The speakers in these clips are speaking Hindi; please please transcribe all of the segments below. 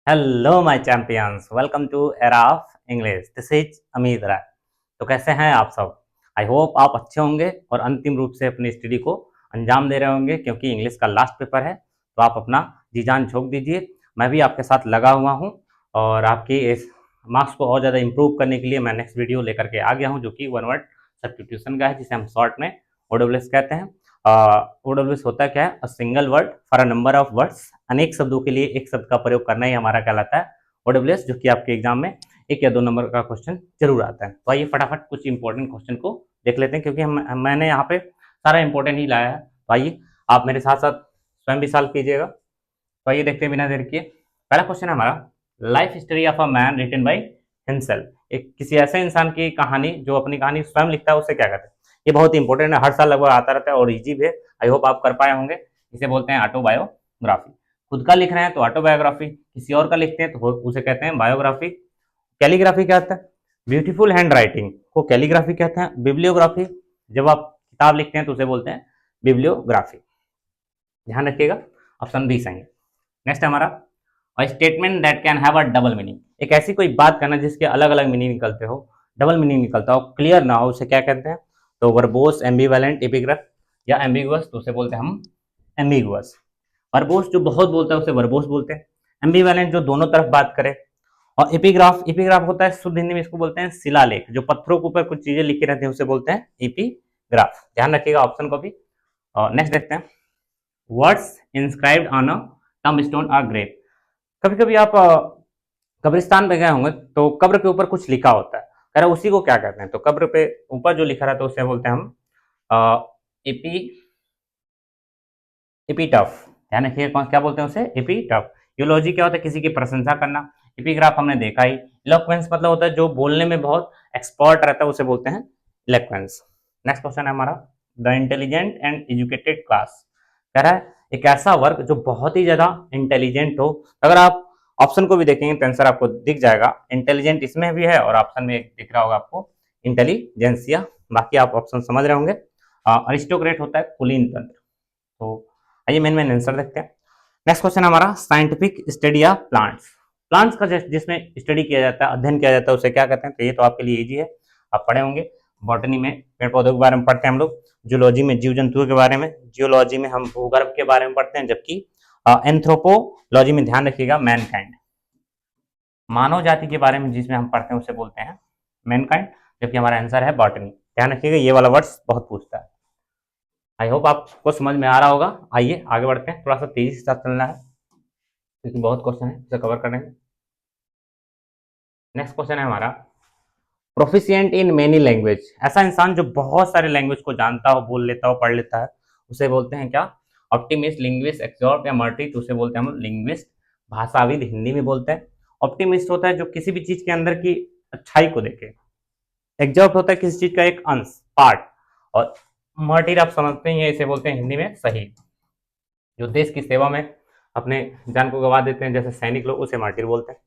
Hello my champions, welcome to era of English. This is Amit Rai. तो कैसे हैं आप सब? आई होप आप अच्छे होंगे और अंतिम रूप से अपनी स्टडी को अंजाम दे रहे होंगे, क्योंकि इंग्लिश का लास्ट पेपर है। तो आप अपना जी जान झोंक दीजिए। मैं भी आपके साथ लगा हुआ हूँ और आपकी इस मार्क्स को और ज़्यादा इंप्रूव करने के लिए मैं नेक्स्ट वीडियो लेकर के आ गया हूँ, जो कि वन वर्ड सब्स्टिट्यूशन का है, जिसे हम शॉर्ट में OWS कहते हैं। OWS होता क्या है? A single word for a number of words. अनेक शब्दों के लिए एक शब्द का प्रयोग करना ही हमारा कहलाता है OWS, जो कि आपके एग्जाम में 1 या 2 नंबर का क्वेश्चन जरूर आता है। तो आइए फटाफट कुछ इंपॉर्टेंट क्वेश्चन को देख लेते हैं, क्योंकि मैंने यहाँ पे सारा इंपॉर्टेंट ही लाया है। तो आइए आप मेरे साथ साथ स्वयं भी सॉल्व कीजिएगा। तो आइए देखते हैं बिना देर किए। पहला क्वेश्चन है हमारा, life history of a man written by himself. एक किसी ऐसे इंसान की कहानी जो अपनी कहानी स्वयं लिखता है, उसे क्या कहते हैं? ये बहुत इंपॉर्टेंट है, हर साल लगभग आता रहता है और इजी भी है। आई होप आप कर पाए होंगे। इसे बोलते हैं ऑटोबायोग्राफी। खुद का लिख रहे हैं तो ऑटोबायोग्राफी, किसी और का लिखते हैं तो उसे कहते हैं बायोग्राफी। कैलीग्राफी क्या होता है? ब्यूटीफुल हैंड राइटिंग को कैलीग्राफी कहते हैं। बिब्लियोग्राफी, जब आप किताब लिखते हैं तो उसे बोलते हैं बिब्लियोग्राफी। ध्यान रखिएगा, ऑप्शन बी सही है। नेक्स्ट हमारा, statement that can have a double meaning. एक ऐसी कोई बात करना जिसके अलग अलग मीनिंग निकलते हो, डबल मीनिंग निकलता हो, क्लियर ना हो, उसे क्या कहते हैं? तो वर्बोस, एम्बिवेलेंट, एपिग्राफ या एम्बिगुअस, तो उसे बोलते हैं हम एम्बिगुअस। वर्बोस जो बहुत बोलता है उसे वर्बोस बोलते हैं। एम्बिवेलेंट जो दोनों तरफ बात करे। और एपिग्राफ, एपिग्राफ होता है शुद्ध हिंदी में इसको बोलते हैं शिलालेख, जो पत्थरों के ऊपर कुछ चीजें लिखी रहती हैं उसे बोलते हैं एपिग्राफ। ध्यान रखिएगा ऑप्शन को भी। और नेक्स्ट देखते हैं, words inscribed on a tombstone or grave. कभी कभी आप कब्रिस्तान पे गए होंगे तो कब्र के ऊपर कुछ लिखा होता है, कह रहे उसी को क्या कहते हैं? तो कब्र पे ऊपर जो लिखा रहता है उसे बोलते हैं हम एपी एपीटफ। ध्यान रखिए क्या बोलते हैं उसे? एपीटफ। यूलॉजी क्या होता है? किसी की प्रशंसा करना। एपिग्राफ हमने देखा ही। इलोक्वेंस मतलब होता है जो बोलने में बहुत एक्सपर्ट रहता है, उसे बोलते हैं इलोक्वेंस। नेक्स्ट क्वेश्चन है हमारा, the intelligent and educated class. कह रहा है एक ऐसा वर्ग जो बहुत ही ज्यादा इंटेलिजेंट हो। अगर आप ऑप्शन को भी देखेंगे तो आंसर आपको दिख जाएगा। इंटेलिजेंट इसमें भी है और ऑप्शन में दिख रहा होगा आपको इंटेलिजेंसिया। बाकी आप ऑप्शन समझ रहे होंगे। अरिस्टोक्रेट होता है कुलीन तंत्र। तो आइए मेन मेन आंसर देखते हैं। नेक्स्ट क्वेश्चन हमारा, scientific study of plants. Plants का जिसमें स्टडी किया जाता है, अध्ययन किया जाता है, उसे क्या कहते हैं? तो ये तो आपके लिए इजी है, आप पढ़े होंगे। बॉटनी में पेड़ पौधों के बारे में पढ़ते हैं हम लोग। जूलॉजी में जीव जंतुओं के बारे में। जियोलॉजी में हम भूगर्भ के बारे में पढ़ते हैं। जबकि एंथ्रोपोलॉजी में ध्यान रखिएगा मैनकाइंड, मानव जाति के बारे में जिसमें हम पढ़ते हैं उसे बोलते हैं मैनकाइंड। जबकि हमारा आंसर है बॉटनी। ध्यान रखिएगा, ये वाला वर्ड्स बहुत पूछता है। आई होप आपको समझ में आ रहा होगा। आइए आगे बढ़ते हैं, थोड़ा सा तेजी से साथ चलना है क्योंकि बहुत क्वेश्चन है, उसे कवर करेंगे। नेक्स्ट क्वेश्चन है हमारा, प्रोफिशिएंट इन मेनी लैंग्वेज। ऐसा इंसान जो बहुत सारे लैंग्वेज को जानता हो, बोल लेता हो, पढ़ लेता है, उसे बोलते हैं क्या? ऑप्टिमिस्ट, लिंग्विस्ट, एक्सॉर्ट या मर्टी, तो उसे बोलते हैं हम लिंग्विस्ट। भाषाविद हिंदी में बोलते हैं। ऑप्टिमिस्ट होता है जो किसी भी चीज के अंदर की अच्छाई को देखे। एग्जॉर्ट होता है किसी चीज का एक अंश, पार्ट। और मर्टिर आप समझते हैं, इसे बोलते हैं हिंदी में शहीद। जो देश की सेवा में अपने जान को गवा देते हैं, जैसे सैनिक लोग, उसे मार्टिर बोलते हैं।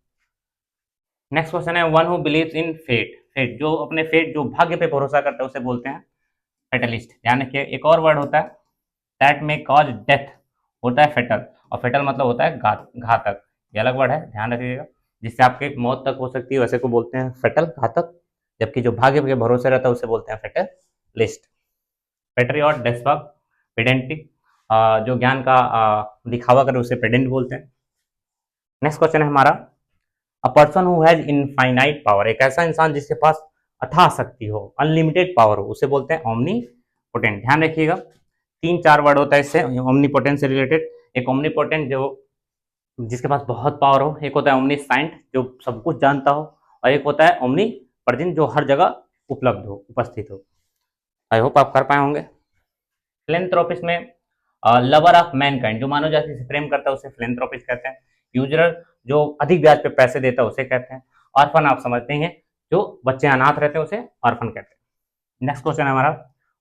नेक्स्ट क्वेश्चन है, one who believes in fate. Fate जो अपने फेट, जो भाग्य पे भरोसा करता है, उसे बोलते हैं फेटलिस्ट। ध्यान रखिए, एक और वर्ड होता है दैट में कॉज डेथ, होता है फेटल। और फेटल मतलब होता है घातक। ये अलग वर्ड है, ध्यान रखिएगा। जिससे आपके मौत तक हो सकती है, वैसे को बोलते हैं फेटल, घातक। जबकि जो भाग्य पे भरोसे रहता है उसे बोलते हैं फेटलिस्ट। पेट्रियट, डेस्पॉट, पेडेंटिक, जो ज्ञान का दिखावा करे उसे पेडेंट बोलते हैं। नेक्स्ट क्वेश्चन है हमारा, a person who has infinite power. एक ऐसा इंसान जिसके पास अथाह शक्ति हो, अनलिमिटेड पावर हो, उसे बोलते हैं ओमनीपोटेंट। ध्यान रखिएगा, 3-4 वर्ड होता है इससे ओमनीपोटेंट से रिलेटेड। एक ओमनीपोटेंट जो जिसके पास बहुत पावर हो, एक होता है ओमनीसाइंट जो सब कुछ जानता हो, और एक होता है ओमनी प्रेजेंट जो हर जगह उपलब्ध हो, उपस्थित हो। आई होप आप कर पाए होंगे। फिलेंथ्रोपिस्ट में लवर ऑफ मैनकाइंड, जो मानव जाति से प्रेम करता है उसे फिलेंथ्रोपिस्ट कहते हैं। यूजरर जो अधिक ब्याज पे पैसे देता है उसे कहते हैं। ऑर्फन आप समझते हैं, जो बच्चे अनाथ रहते हैं उसे ऑर्फन कहते हैं। नेक्स्ट क्वेश्चन है हमारा,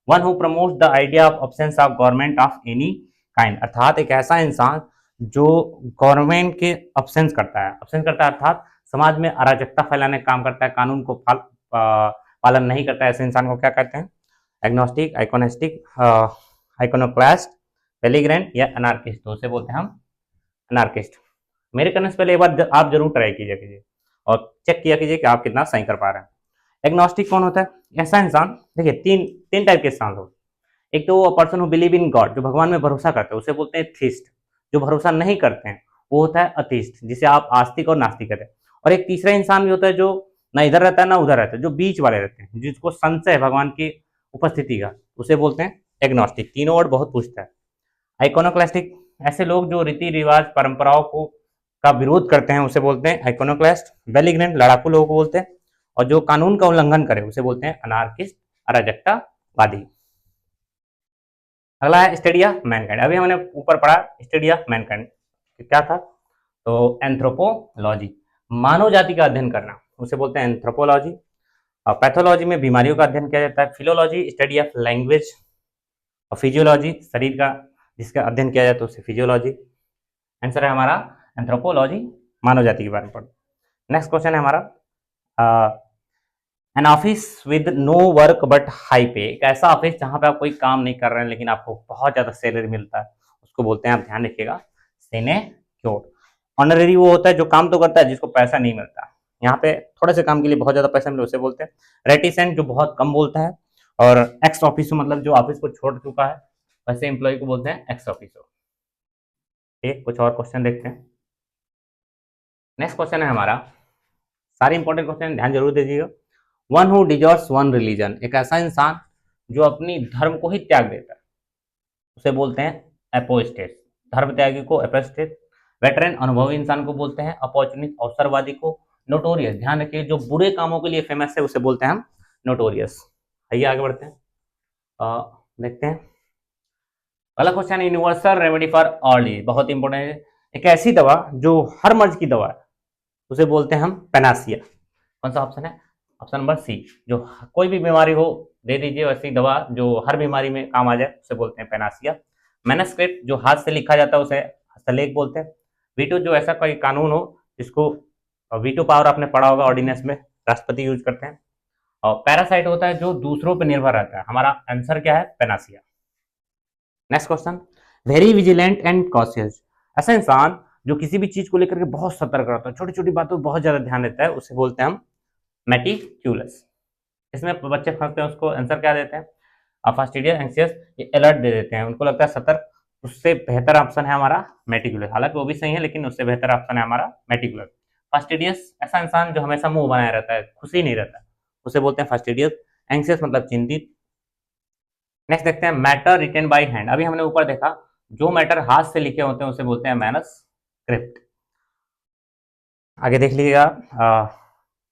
one who promotes the idea of absence of government of any kind. अर्थात एक ऐसा इंसान जो गवर्नमेंट के अब्सेंस करता है, अब्सेंस करता है अर्थात समाज में अराजकता फैलाने का काम करता है, कानून को पालन नहीं करता है, ऐसे इंसान को क्या कहते हैं? एग्नोस्टिक, आइकोनिस्टिक, आइकोनोक्लास्ट, पेलिग्रेंट या अनार्किस्ट, तो उसे बोलते हैं हम अनार्किस्ट। मेरे करने से पहले एक बार आप जरूर ट्राई कीजिए और चेक किया कीजिए कि आप कितना सही कर पा रहे हैं। एग्नोस्टिक कौन होता है? ऐसा इंसान, देखिए तीन तीन टाइप के इंसान होते हैं। एक तो वो person who believe in God, जो भगवान में भरोसा करते हैं, उसे बोलते हैं थीस्ट। जो भरोसा नहीं करते हैं वो होता है अतीस्ट, जिसे आप आस्तिक और नास्तिक कहते हैं। और एक तीसरा इंसान भी होता है जो ना इधर रहता है ना उधर रहता है, जो बीच वाले रहते हैं, जिसको संशय है भगवान की उपस्थिति का, उसे बोलते हैं एग्नोस्टिक। तीनों वर्ड बहुत पूछता है। आइकोनोक्लास्टिक, ऐसे लोग जो रीति रिवाज परंपराओं को का विरोध करते हैं उसे बोलते हैं आइकोनोक्लास्ट। बेलिग्नेंट, लड़ाकू लोगों को बोलते हैं। और जो कानून का उल्लंघन करे उसे बोलते हैं अनार्किस्ट, अराजकतावादी। अगला है स्टडी ऑफ मैनकाइंड। अभी हमने ऊपर पढ़ा स्टडी ऑफ मैनकाइंड, क्या था? तो एंथ्रोपोलॉजी, मानव जाति का अध्ययन करना, उसे बोलते हैं एंथ्रोपोलॉजी। और पैथोलॉजी में बीमारियों का अध्ययन किया जाता है। Philology, study of language. और फिजियोलॉजी, शरीर का जिसका अध्ययन किया जाता है उसे फिजियोलॉजी। आंसर है हमारा एंथ्रोपोलॉजी, मानव जाति के बारे में पढ़ना। नेक्स्ट क्वेश्चन है हमारा, an office with no work but high pay. एक ऐसा ऑफिस जहां पे आप कोई काम नहीं कर रहे हैं लेकिन आपको बहुत ज्यादा सैलरी मिलता है, उसको बोलते हैं, आप ध्यान रखिएगा, सिनेक्योर। ऑनररी वो होता है जो काम तो करता है जिसको पैसा नहीं मिलता। यहाँ पे थोड़े से काम के लिए बहुत ज्यादा पैसा मिले उसे बोलते हैं रेटिसेंट, जो बहुत कम बोलता है। और एक्स ऑफिसो मतलब जो ऑफिस को छोड़ चुका है, वैसे एम्प्लॉय को बोलते हैं एक्स ऑफिसो। ठीक, कुछ और क्वेश्चन देखते हैं। नेक्स्ट क्वेश्चन है हमारा, सारे इंपॉर्टेंट क्वेश्चन ध्यान जरूर दीजिएगा। One who deserves one religion, एक ऐसा इंसान जो अपनी धर्म को ही त्याग देता है, उसे बोलते हैं एपोस्टेट। धर्म त्यागी को एपोस्टेट। वेटरन, अनुभवी इंसान को बोलते हैं अपॉर्चुनिस्ट, अवसरवादी को नोटोरियस। ध्यान रखिए, जो बुरे कामों के लिए फेमस है उसे बोलते हैं हम नोटोरियस। आइए आगे बढ़ते हैं, देखते हैं। अगला question, universal remedy for all disease, बहुत इंपॉर्टेंट है। एक ऐसी दवा जो हर मर्ज की दवा है उसे बोलते हैं हम पेनासिया। कौन सा ऑप्शन है? Option number C. जो कोई भी बीमारी हो दे दीजिए वैसी दवा जो हर बीमारी में काम आ जाए उसे बोलते हैं पेनासिया। मैनस्क्रिप्ट, जो हाथ से लिखा जाता है उसे हस्तलेख बोलते हैं। वीटो, जो ऐसा कोई कानून हो जिसको, वीटो पावर आपने पढ़ा होगा ऑर्डिनेंस में, राष्ट्रपति यूज करते हैं। और पैरासाइट होता है जो दूसरों पर निर्भर रहता है। हमारा आंसर क्या है? Panacea. Next question, very vigilant and cautious, ऐसा इंसान जो किसी भी चीज को लेकर के बहुत सतर्क रहता है, छोटी छोटी बातों पर बहुत ज्यादा ध्यान देता है, उसे बोलते हैं हम मेटिक्यूलस। इसमें बच्चे फंसते हैं, उसको आंसर क्या देते हैं? फास्टिडियस, एंग्सियस, ये अलर्ट दे देते हैं, उनको लगता है सतर्क। उससे बेहतर ऑप्शन है हमारा मेटिकुलस। हालांकि वो भी सही है लेकिन उससे बेहतर ऑप्शन है हमारा मेटिकुलस। फास्टिडियस, ऐसा इंसान जो हमेशा मुंह बनाया रहता है, खुशी नहीं रहता, उसे बोलते हैं फास्टिडियस। एंग्सियस मतलब चिंतित। नेक्स्ट देखते हैं, मैटर रिटेन बाय हैंड। अभी हमने ऊपर देखा जो मैटर हाथ से लिखे होते हैं उसे बोलते हैं मैनस्क्रिप्ट। आगे देख लीजिएगा,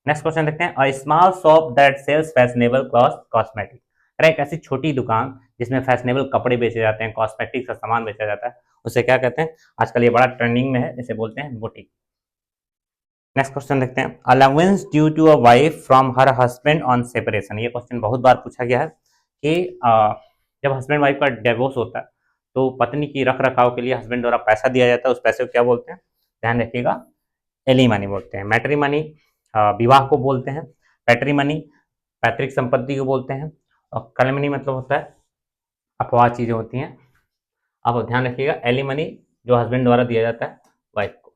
नेक्स्ट क्वेश्चन देखते हैं, a small shop that sells fashionable cosmetic. एक ऐसी छोटी दुकान जिसमें फैशनेबल कपड़े बेचे जाते हैं, कॉस्मेटिक्स का सामान बेचा जाता है, उसे क्या कहते हैं? आजकल ये बड़ा ट्रेंडिंग में है, इसे बोलते हैं बुटीक। नेक्स्ट क्वेश्चन देखते हैं, allowance due to a wife from her husband on separation. ये क्वेश्चन बहुत बार पूछा गया है कि जब हस्बैंड वाइफ का डिवोर्स होता है तो पत्नी की रख रखाव के लिए हस्बैंड द्वारा पैसा दिया जाता है, उस पैसे को क्या बोलते हैं? ध्यान रखिएगा, एलिमनी बोलते हैं। मैट्रिमनी, विवाह को बोलते हैं। पैट्रिमनी, पैतृक संपत्ति को बोलते हैं। और कलमनी मतलब होता है अपवाद चीजें होती हैं। आप ध्यान रखिएगा, एलिमनी जो हस्बैंड द्वारा दिया जाता है वाइफ को।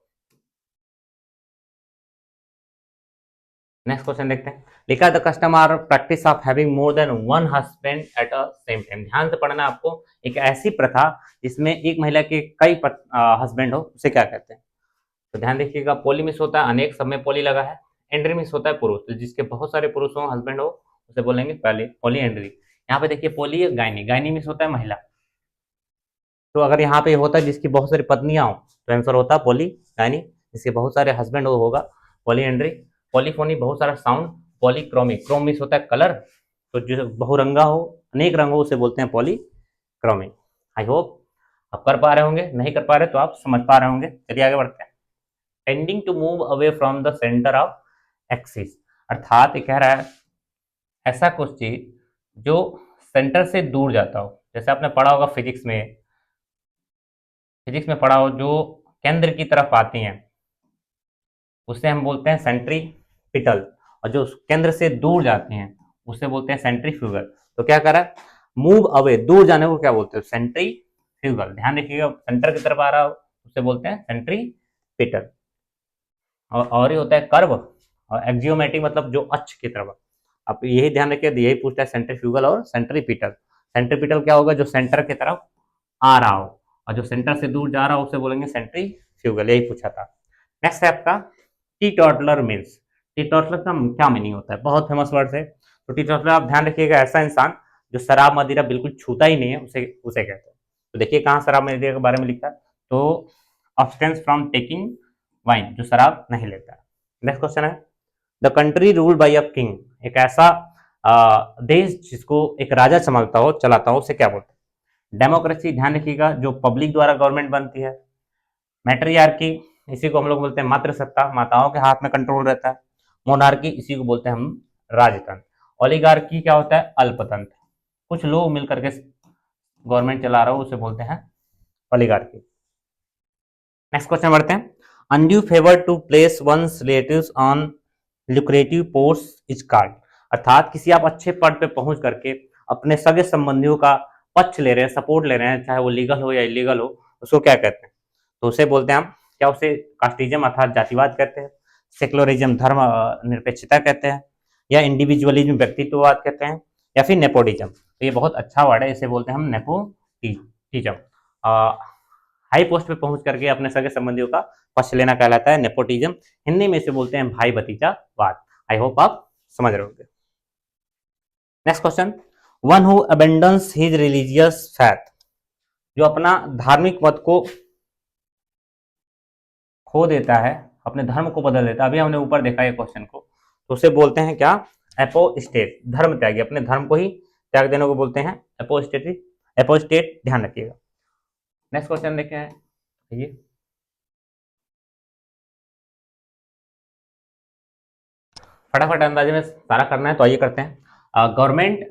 नेक्स्ट क्वेश्चन देखते हैं, लिखा the customer practice of having more than one husband at a same time. ध्यान से पढ़ना आपको, एक ऐसी प्रथा जिसमें एक महिला के कई हस्बैंड हो उसे क्या कहते हैं? तो ध्यान देखिएगा, पोलीमिस होता है अनेक, सब में पोली लगा है। एंड्रीमिस होता है पुरुष, तो जिसके बहुत सारे पुरुष हो हस्बैंड हो उसे बोलेंगे पॉली एंड्री। यहाँ पे देखिए पोली गायनी, गायनी मिस होता है महिला। तो अगर यहाँ पे होता है जिसकी बहुत सारी पत्नियां हो तो आंसर होता है पॉली गायनी, जिसके बहुत सारे हस्बैंड हो होगा पॉली एंड्री। पॉलीफोनी, बहुत सारा साउंड। पॉलीक्रोमिक, क्रोम मिस होता है कलर, तो जो बहुरंगा हो, अनेक रंग हो उसे बोलते हैं पॉलीक्रोमिक। आई होप आप कर पा रहे होंगे, नहीं कर पा रहे तो आप समझ पा रहे होंगे। चलिए आगे बढ़ते हैं। Tending to move away from the centre of axis, अर्थात ये कह रहा है ऐसा कुछ चीज जो सेंटर से दूर जाता हो। जैसे आपने पढ़ा होगा फिजिक्स में पढ़ा हो, जो केंद्र की तरफ आती हैं उसे हम बोलते हैं सेंट्रीपिटल, और जो केंद्र से दूर जाती हैं उसे बोलते हैं सेंट्रीफ्यूगल। तो क्या कर रहा है? मूव अवे, दूर जाने को क्या बोलते हैं? सेंट्रीफ्यूगल। ध्यान रखिएगा, सेंटर की तरफ आ रहा हो उसे बोलते हैं सेंट्री पीटल। और ये होता है कर्व, और एक्जियोमेट्रिक मतलब जो अक्ष की तरफ। अब यही ध्यान रखिए, यही पूछता है सेंट्रीफ्यूगल और सेंट्रीपिटल। सेंट्रीपिटल क्या होगा, जो सेंटर की तरफ आ रहा हो, और जो सेंटर से दूर जा रहा हो उसे बोलेंगे सेंट्रीफ्यूगल। यही पूछा था। नेक्स्ट है आपका टी टॉटलर मीन्स। टी टॉटलर का क्या मीनिंग होता है, बहुत फेमस वर्ड है। तो टी टॉटलर आप ध्यान रखिएगा, ऐसा इंसान जो शराब मदिरा बिल्कुल छूता ही नहीं है, उसे उसे कहते हैं। तो देखिए कहाँ शराब मदिरा के बारे में लिखा है, तो अब्सटेंस फ्रॉम टेकिंग वाइन, जो शराब नहीं लेता। नेक्स्ट क्वेश्चन है the country ruled by a king. एक ऐसा देश जिसको एक राजा चलाता हो उसे क्या बोलते हैं। डेमोक्रेसी, ध्यान रखिएगा, जो पब्लिक द्वारा गवर्नमेंट बनती है। मैट्रियार्की, इसी को हम लोग बोलते हैं मातृसत्ता, माताओं के हाथ में कंट्रोल रहता है। मोनार्की, इसी को बोलते हैं हम राजतंत्र। ओलिगार्की क्या होता है, अल्पतंत्र, कुछ लोग मिलकर के गवर्नमेंट चला रहा हो उसे बोलते हैं ओलिगार्की। नेक्स्ट क्वेश्चन बढ़ते हैं। Undue favour to place one's relatives on lucrative post is called. अर्थात किसी आप अच्छे पद पे पहुंच करके अपने सगे संबंधियों का पक्ष ले रहे हैं, सपोर्ट ले रहे हैं, चाहे वो लीगल हो या इलीगल हो, उसको क्या कहते हैं। तो उसे बोलते हैं हम क्या, उसे कास्टिज्म अर्थात जातिवाद कहते हैं, सेक्युलरिज्म धर्म निरपेक्षता कहते हैं, या इंडिविजुअलिज्म व्यक्तित्ववाद कहते हैं, या फिर नेपोटिज्म। तो ये बहुत अच्छा वर्ड है, इसे बोलते हैं हम नेपोटिज्म। हाई पोस्ट पे पहुंच करके अपने सगे संबंधियों का पक्ष लेना कहलाता है नेपोटिज्म। हिंदी में इसे बोलते हैं भाई भतीजावाद। आई होप आप समझ रहे होंगे। Next question, one who abandons his religious faith. जो अपना धार्मिक मत को खो देता है, अपने धर्म को बदल देता है, अभी हमने ऊपर देखा ये क्वेश्चन को, तो उसे बोलते हैं क्या, एपोस्टेट, धर्म त्यागी, अपने धर्म को ही त्याग देने को बोलते हैं एपोस्टेट। ध्यान रखिएगा। नेक्स्ट क्वेश्चन देखें, ये फटाफट अंदाजे में सारा करना है, तो आइए करते हैं। Government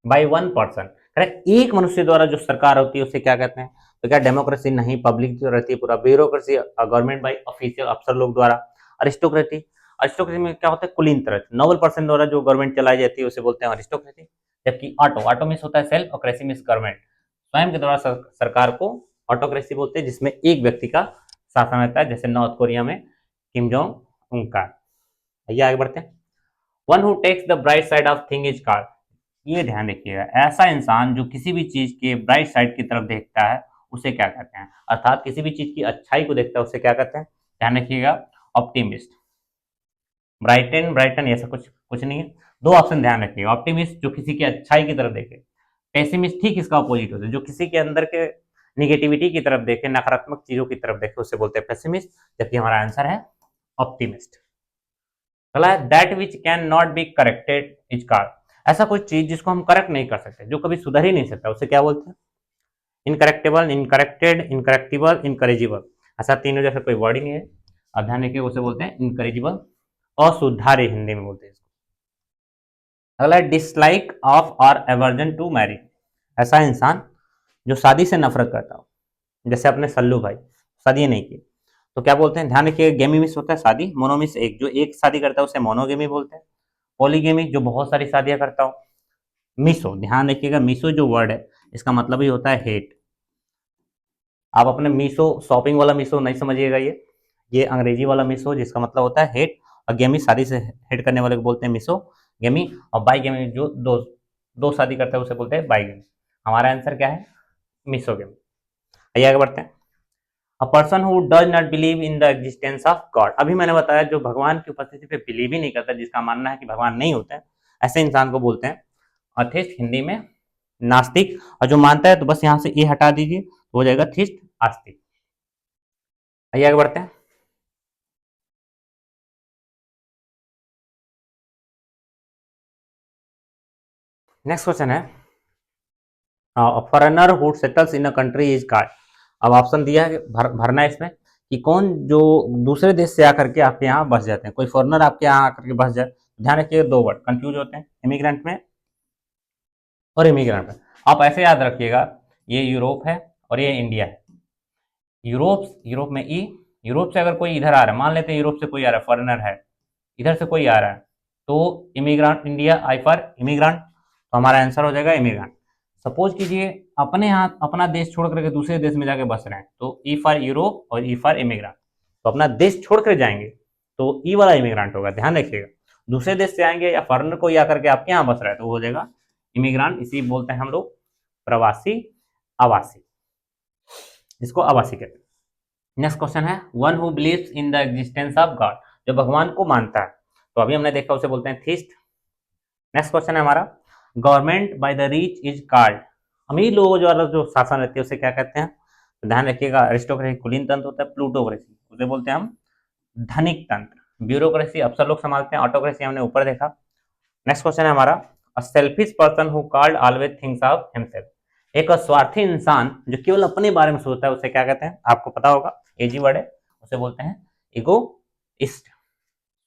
by one person, correct, एक मनुष्य द्वारा जो सरकार होती है उसे क्या कहते हैं। तो क्या डेमोक्रेसी नहीं, पब्लिक जो रहती है पूरा। ब्यूरोक्रेसी, गवर्नमेंट बाय ऑफिशियल, अफसर लोग द्वारा। अरिस्टोक्रेसी, अरिस्टोक्रेसी में क्या होता है, कुलीन तरह, नोबल पर्सन द्वारा जो गवर्नमेंट चलाई जाती है उसे बोलते हैं अरिस्टोक्रेसी। जबकि ऑटो मिस होता है सेल्फ, और क्रेसी मिस गवर्नमेंट, स्वयं के द्वारा सरकार को ऑटोक्रेसी बोलते हैं, जिसमें एक व्यक्ति का शासन रहता है, जैसे नॉर्थ कोरिया में किम जोंग उन का। आइए आगे बढ़ते हैं। One who takes the bright side of thing is called. ये ध्यान रखिएगा, ऐसा इंसान जो किसी भी चीज के ब्राइट साइड की तरफ देखता है उसे क्या कहते हैं। अर्थात किसी भी चीज की अच्छाई को देखता है उसे क्या कहते हैं, ध्यान रखिएगा, ऑप्टिमिस्ट। ब्राइटन ऐसा कुछ नहीं है। दो ऑप्शन ध्यान रखिएगा, ऑप्टिमिस्ट जो किसी की अच्छाई की तरफ देखे, पेसिमिस्ट ठीक इसका अपोजिट होता है, जो किसी के अंदर के निगेटिविटी की तरफ देखे, नकारात्मक चीजों की तरफ देखे, उसे बोलते हैं पेसिमिस्ट। जबकि हमारा आंसर है optimist. That which can not be corrected is called. ऐसा कोई चीज जिसको हम करेक्ट नहीं कर सकते, जो कभी सुधर ही नहीं सकता, उसे क्या बोलते हैं, इनकरेक्टेबल, इनकरेक्टेड, इनकरेक्टिबल, इनकरेजिबल। ऐसा तीनों जैसा कोई वर्ड ही नहीं है, अब ध्यान रखिए, उसे बोलते हैं इनकरेजिबल, असुधार्य हिंदी में बोलते हैं इसको। अगला डिसलाइक ऑफ और एवर्जन टू मैरिज। ऐसा इंसान जो शादी से नफरत करता हो, जैसे अपने सल्लू भाई शादी नहीं की, तो क्या बोलते हैं, ध्यान रखिए, गेमीमिस होता है शादी, मोनोमिस एक, जो एक शादी करता है उसे मोनोगेमी बोलते हैं। पॉलीगेमिक जो बहुत सारी शादियां करता हो। मिसो, ध्यान रखिएगा, मिसो जो वर्ड है इसका मतलब ही होता है हेट। आप अपने मीशो शॉपिंग वाला मीशो नहीं समझिएगा, ये अंग्रेजी वाला मीशो जिसका मतलब होता है हेट। और गेमी शादी से हेट करने वाले को बोलते हैं मिसो गेमी। और बाई गेमी जो दो शादी करता है उसे बोलते हैं बाई गेमी। हमारा आंसर क्या है, मिसो गेमी। आइए आगे बढ़ते हैं। A person who does not believe in the existence of God. अभी मैंने बताया जो भगवान की उपस्थिति पे बिलीव ही नहीं करता, जिसका मानना है कि भगवान नहीं होते हैं, ऐसे इंसान को बोलते हैं अथिस्ट, हिंदी में नास्तिक। और जो मानता है तो बस यहाँ से ए हटा दीजिए, तो हो जाएगा थिस्ट, आस्तिक। आइए आगे बढ़ते हैं। नेक्स्ट क्वेश्चन है foreigner who settles in a country is called. अब ऑप्शन दिया है, भरना है इसमें कि कौन जो दूसरे देश से आकर के आपके यहाँ बस जाते हैं। कोई फॉरेनर आपके यहाँ आकर के बस जाए, ध्यान रखिए, दो वर्ड कंफ्यूज होते हैं, इमिग्रेंट में और इमिग्रेंट में। आप ऐसे याद रखिएगा, ये यूरोप है और ये इंडिया है। यूरोप में ई, यूरोप से अगर कोई इधर आ रहा है, मान लेते हैं यूरोप से कोई आ रहा है, फॉरेनर है, इधर से कोई आ रहा है, तो immigrant, India I for immigrant, तो हमारा आंसर हो जाएगा इमिग्रेंट। सपोज कीजिए अपने यहाँ अपना देश छोड़ करके दूसरे देश में जाके बस रहे हैं, तो ई फॉर यूरोप और ई फॉर इमिग्रेंट, तो अपना देश छोड़ कर जाएंगे तो ई वाला इमिग्रांट होगा, ध्यान रखिएगा। दूसरे देश से आएंगे या फॉरेनर कोई आकर के आपके यहाँ बस रहा है तो वो हो जाएगा इमिग्रांट, इसी बोलते हैं हम लोग प्रवासी आवासी, इसको आवासी कहते हैं। नेक्स्ट क्वेश्चन है one who believes in the existence of God, जो भगवान को मानता है, तो अभी हमने देखा उसे बोलते हैं थीस्ट। नेक्स्ट क्वेश्चन है हमारा government by the rich is called, अमीर लोगों द्वारा जो शासन रहती है उसे क्या कहते हैं, तो ध्यान रखिएगा अरिस्टोक्रेसी कुलीन तंत्र होता है, प्लूटोक्रेसी उसे बोलते हैं हम धनिक तंत्र, ब्यूरोक्रेसी अफसर लोग संभालते हैं, ऑटोक्रेसी हमने ऊपर देखा। नेक्स्ट क्वेश्चन है हमारा a selfish person who called always thinks of himself, एक स्वार्थी इंसान जो केवल अपने बारे में सोचता है उसे क्या कहते हैं, आपको पता होगा एजी वर्ड है, उसे बोलते हैं इगोइस्ट,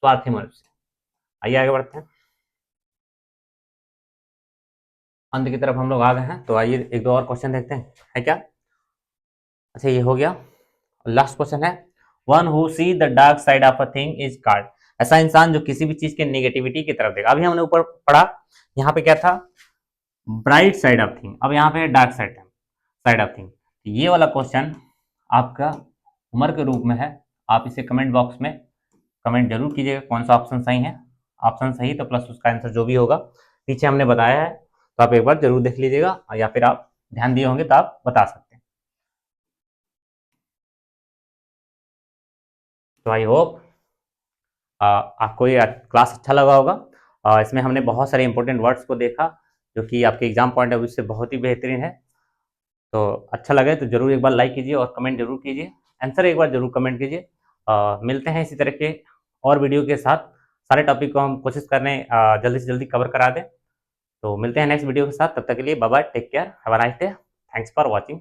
स्वार्थी मनुष्य। आइए आगे बढ़ते हैं, अंत की तरफ हम लोग आ गए हैं, तो आइए एक दो और क्वेश्चन देखते हैं, है क्या। अच्छा ये हो गया, लास्ट क्वेश्चन है one who see the dark side of a thing is called, ऐसा इंसान जो किसी भी चीज के नेगेटिविटी की तरफ देखा। अभी हमने ऊपर पढ़ा, यहाँ पे क्या था ब्राइट साइड ऑफ थिंग, अब यहाँ पे है डार्क साइड ऑफ थिंग। ये वाला क्वेश्चन आपका होमवर्क के रूप में है, आप इसे कमेंट बॉक्स में कमेंट जरूर कीजिएगा कौन सा ऑप्शन सही है, ऑप्शन सही तो प्लस उसका आंसर जो भी होगा पीछे हमने बताया है, तो आप एक बार जरूर देख लीजिएगा, या फिर आप ध्यान दिए होंगे तो आप बता सकते हैं। तो आई होप आपको ये क्लास अच्छा लगा होगा, इसमें हमने बहुत सारे इंपॉर्टेंट वर्ड्स को देखा जो कि आपके एग्जाम पॉइंट ऑफ व्यू से बहुत ही बेहतरीन है। तो अच्छा लगे तो जरूर एक बार लाइक कीजिए और कमेंट जरूर कीजिए, आंसर एक बार जरूर कमेंट कीजिए। मिलते हैं इसी तरह के और वीडियो के साथ, सारे टॉपिक को हम कोशिश कर रहे हैं जल्दी से जल्दी कवर करा दें। तो मिलते हैं नेक्स्ट वीडियो के साथ, तब तक के लिए bye bye, take care, have a nice day, thanks for watching.